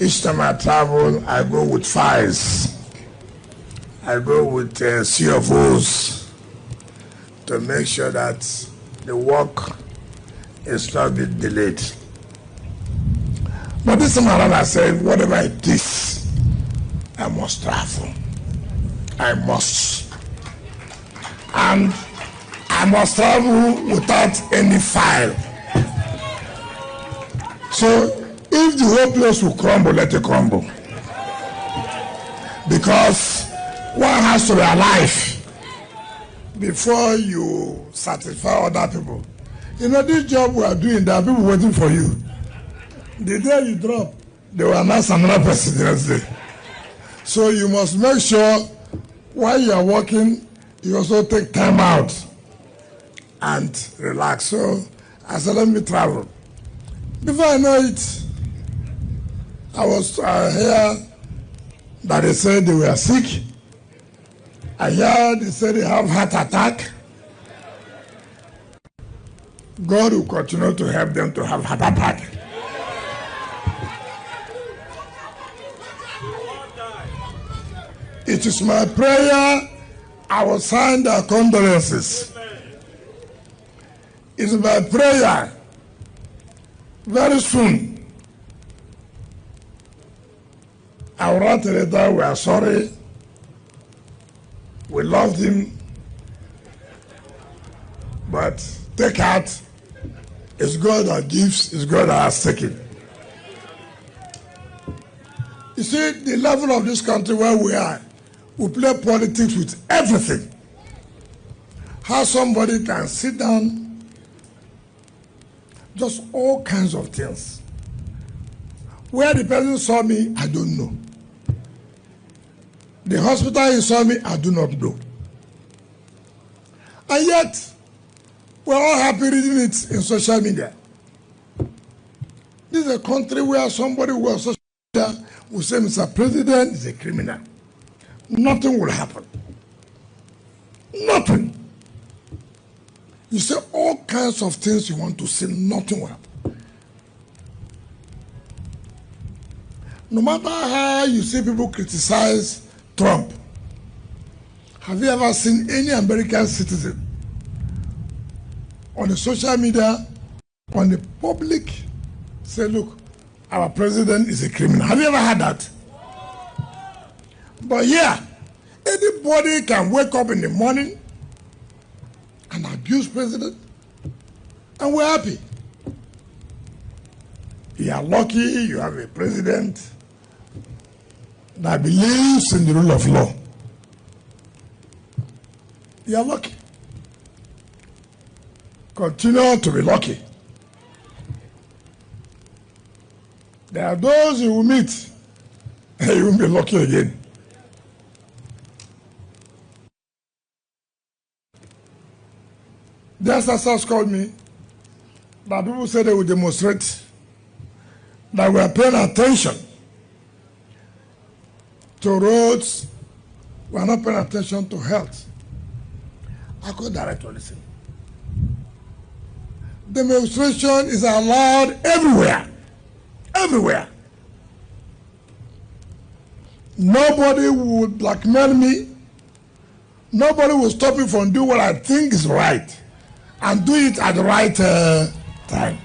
Each time I travel, I go with files. I go with CFOs to make sure that the work is not being delayed. But this time around, I said, whatever it is, I must travel. I must. And I must travel without any file. So if the whole place will crumble, let it crumble. Because one has to be alive before you satisfy other people. You know, this job we are doing, there are people waiting for you. The day you drop, they will announce another person the next day. So you must make sure while you are working, you also take time out and relax. So I said, let me travel. Before I know it, I was here that they said they were sick. I heard they said they have heart attack. God will continue to help them to have heart attack. It is my prayer I will sign their condolences. It is my prayer very soon I will write a letter, we are sorry, we loved him, but take heart, it's God that gives, it's God that has taken. You see, the level of this country where we are, we play politics with everything. How somebody can sit down, just all kinds of things. Where the person saw me, I don't know. The hospital he saw me, I do not know. And yet, we're all happy reading it in social media. This is a country where somebody who was social media will say, Mr. President is a criminal. Nothing will happen. Nothing. You say all kinds of things you want to say, nothing will happen. No matter how you see people criticize Trump, have you ever seen any American citizen on the social media, on the public, say, look, our president is a criminal? Have you ever heard that? But yeah, anybody can wake up in the morning and abuse president, and we're happy. You are lucky you have a president that believes in the rule of law. You are lucky. Continue to be lucky. There are those you will meet and you will be lucky again. The SSS called me that people said they would demonstrate, that we are paying attention to roads, we are not paying attention to health. I could directly listen. Demonstration is allowed everywhere. Everywhere. Nobody would blackmail me. Nobody will stop me from doing what I think is right and do it at the right time.